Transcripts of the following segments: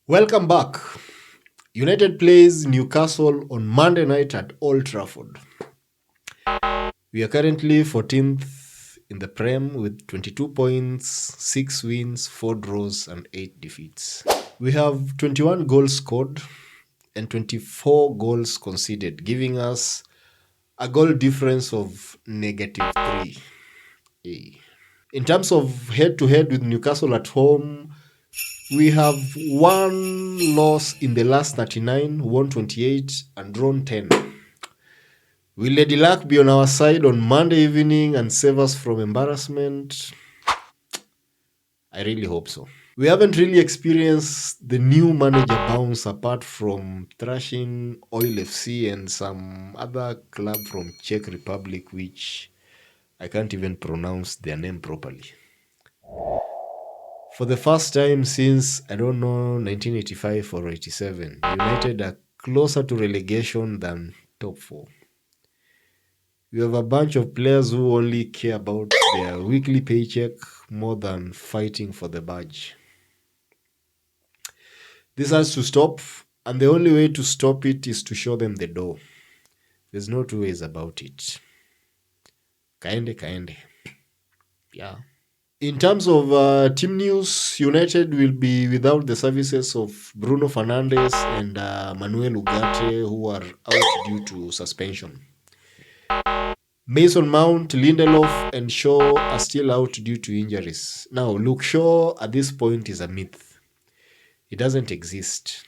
Welcome back. United plays Newcastle on Monday night at Old Trafford. We are currently 14th in the Prem with 22 points, 6 wins, 4 draws, and 8 defeats. We have 21 goals scored and 24 goals conceded, giving us a goal difference of -3. Hey. In terms of head-to-head with Newcastle at home, we have one loss in the last 39, won 28, and drawn 10. Will Lady Luck be on our side on Monday evening and save us from embarrassment? I really hope so. We haven't really experienced the new manager bounce apart from thrashing Oil FC and some other club from Czech Republic, which I can't even pronounce their name properly. For the first time since, I don't know, 1985 or 87, United are closer to relegation than top 4. We have a bunch of players who only care about their weekly paycheck more than fighting for the badge. This has to stop, and the only way to stop it is to show them the door. There's no two ways about it. Kaende. Yeah. In terms of team news, United will be without the services of Bruno Fernandes and Manuel Ugarte, who are out due to suspension. Mason Mount, Lindelof, and Shaw are still out due to injuries. Now, Luke Shaw at this point is a myth. He doesn't exist.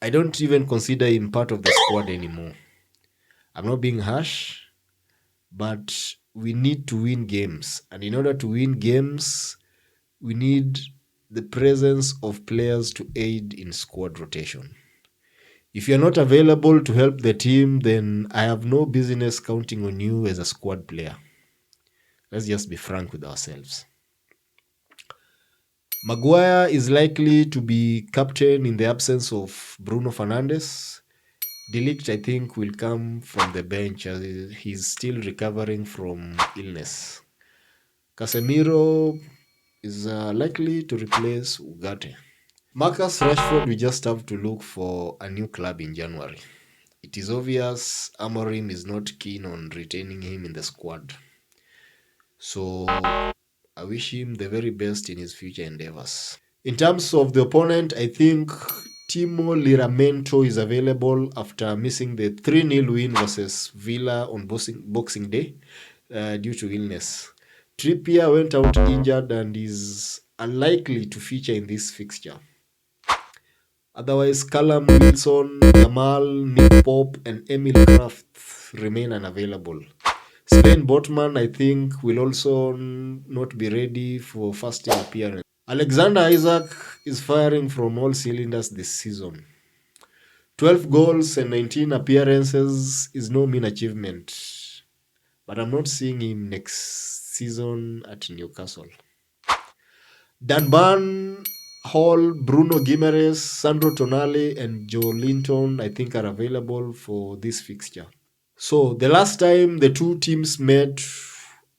I don't even consider him part of the squad anymore. I'm not being harsh, but we need to win games. And in order to win games, we need the presence of players to aid in squad rotation. If you're not available to help the team, then I have no business counting on you as a squad player. Let's just be frank with ourselves. Maguire is likely to be captain in the absence of Bruno Fernandes. De Ligt, I think, will come from the bench as he's still recovering from illness. Casemiro is likely to replace Ugarte. Marcus Rashford, we just have to look for a new club in January. It is obvious Amorim is not keen on retaining him in the squad. So I wish him the very best in his future endeavors. In terms of the opponent, I think Timo Liramento is available after missing the 3-0 win versus Villa on Boxing Day due to illness. Trippier went out injured and is unlikely to feature in this fixture. Otherwise, Callum Wilson, Jamal, Nick Pope, and Emil Kraft remain unavailable. Sven Botman, I think, will also not be ready for first team appearance. Alexander Isak is firing from all cylinders this season. 12 goals and 19 appearances is no mean achievement, but I'm not seeing him next season at Newcastle. Danban, Hall, Bruno Guimaraes, Sandro Tonali, and Joe Linton, I think, are available for this fixture. So, the last time the two teams met,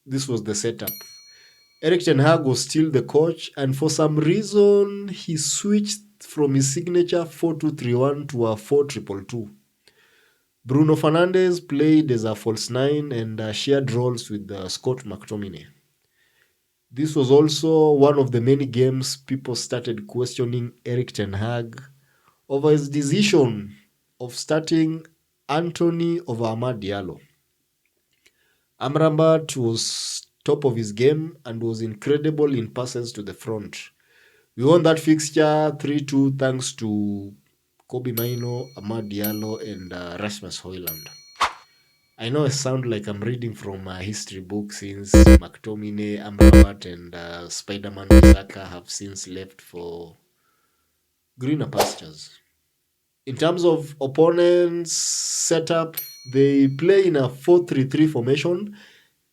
this was the setup. Erik ten Hag was still the coach, and for some reason, he switched from his signature 4-2-3-1 to a 4-2-2-2. Bruno Fernandes played as a false nine and shared roles with Scott McTominay. This was also one of the many games people started questioning Erik ten Hag over his decision of starting Anthony over Amad Diallo. Amrabat was top of his game and was incredible in passes to the front. We won that fixture 3-2 thanks to Kobe Maino, Amad Diallo, and Rasmus Hoyland. I know I sound like I'm reading from a history book since McTominay, Amrabat, and Spider-Man Saka have since left for greener pastures. In terms of opponents' setup, they play in a 4-3-3 formation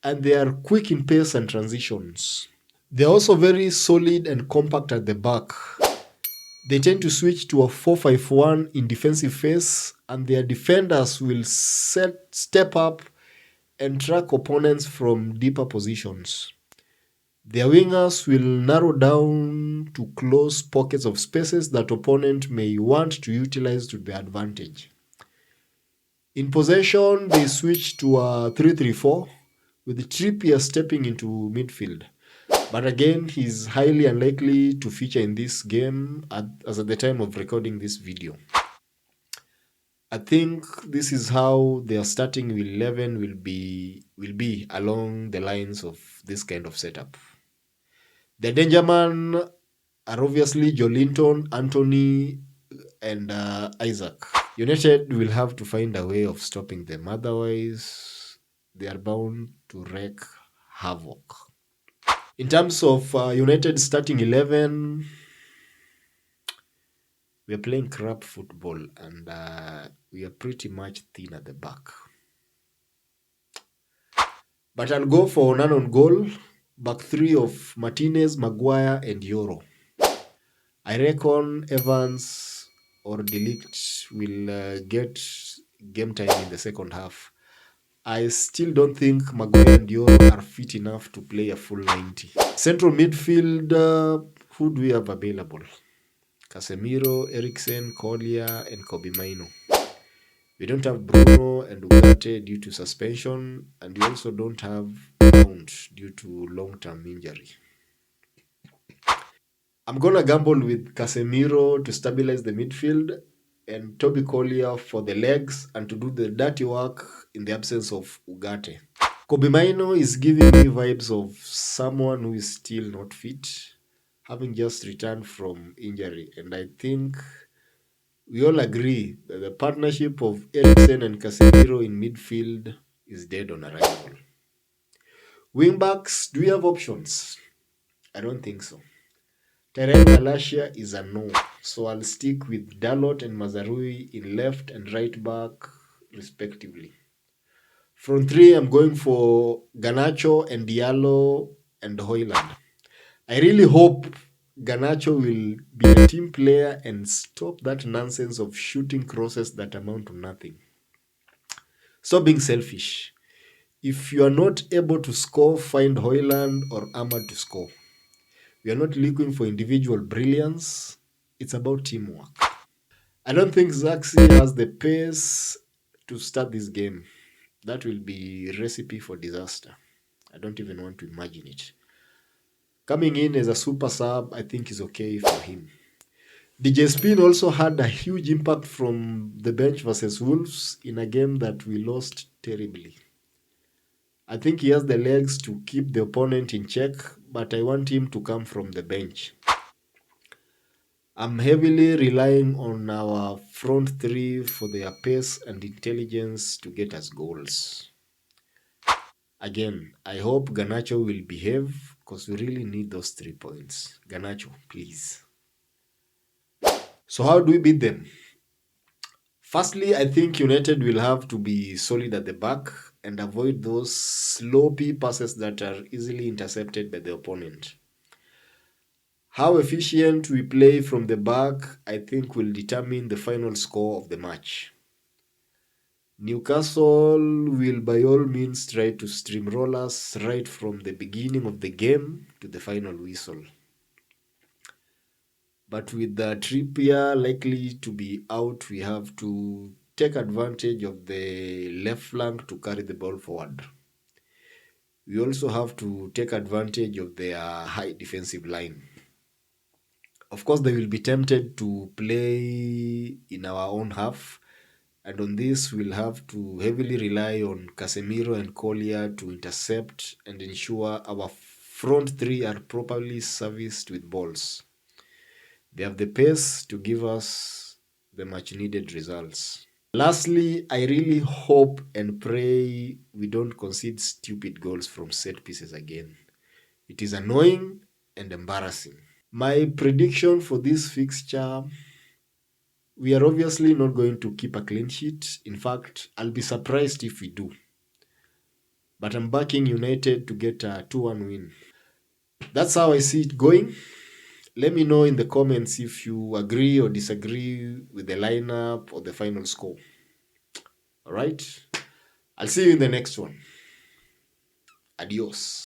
and they are quick in pace and transitions. They're also very solid and compact at the back. They tend to switch to a 4-5-1 in defensive phase, and their defenders will step up and track opponents from deeper positions. Their wingers will narrow down to close pockets of spaces that opponent may want to utilize to their advantage. In possession, they switch to a 3-3-4 with Trippier stepping into midfield. But again, he's highly unlikely to feature in this game as at the time of recording this video. I think this is how their starting 11 will be along the lines of this kind of setup. The danger man are obviously Jolinton, Anthony, and Isaac. United will have to find a way of stopping them, otherwise they are bound to wreak havoc. In terms of United starting 11, we are playing crap football and we are pretty much thin at the back. But I'll go for none on goal, back three of Martinez, Maguire, and Euro. I reckon Evans or Delict will get game time in the second half. I still don't think Maguire and Euro are fit enough to play a full 90. Central midfield, who do we have available? Casemiro, Eriksen, Collier, and Kobe Maino. We don't have Bruno and Ugarte due to suspension, and we also don't have Mount due to long-term injury. I'm going to gamble with Casemiro to stabilize the midfield and Toby Collier for the legs and to do the dirty work in the absence of Ugarte. Kobe Maino is giving me vibes of someone who is still not fit, having just returned from injury, and I think we all agree that the partnership of Eriksen and Casemiro in midfield is dead on arrival. Wingbacks, do we have options? I don't think so. Terence Malacia is a no, so I'll stick with Dalot and Mazarui in left and right back respectively. Front three, I'm going for Garnacho and Diallo and Hojlund. I really hope Garnacho will be a team player and stop that nonsense of shooting crosses that amount to nothing. Stop being selfish. If you are not able to score, find Hojlund or Ahmad to score. We are not looking for individual brilliance. It's about teamwork. I don't think Zaxi has the pace to start this game. That will be a recipe for disaster. I don't even want to imagine it. Coming in as a super sub, I think is okay for him. DJ Spin also had a huge impact from the bench versus Wolves in a game that we lost terribly. I think he has the legs to keep the opponent in check, but I want him to come from the bench. I'm heavily relying on our front three for their pace and intelligence to get us goals. Again, I hope Garnacho will behave because we really need those 3 points. Garnacho, please. So how do we beat them? Firstly, I think United will have to be solid at the back and avoid those sloppy passes that are easily intercepted by the opponent. How efficient we play from the back, I think, will determine the final score of the match. Newcastle will by all means try to steamroll us right from the beginning of the game to the final whistle. But with the Trippier likely to be out, we have to take advantage of the left flank to carry the ball forward. We also have to take advantage of their high defensive line. Of course, they will be tempted to play in our own half, and on this we'll have to heavily rely on Casemiro and Collier to intercept and ensure our front three are properly serviced with balls. They have the pace to give us the much needed results. Lastly, I really hope and pray we don't concede stupid goals from set pieces again. It is annoying and embarrassing. My prediction for this fixture, we are obviously not going to keep a clean sheet. In fact, I'll be surprised if we do. But I'm backing United to get a 2-1 win. That's how I see it going. Let me know in the comments if you agree or disagree with the lineup or the final score. All right? I'll see you in the next one. Adios.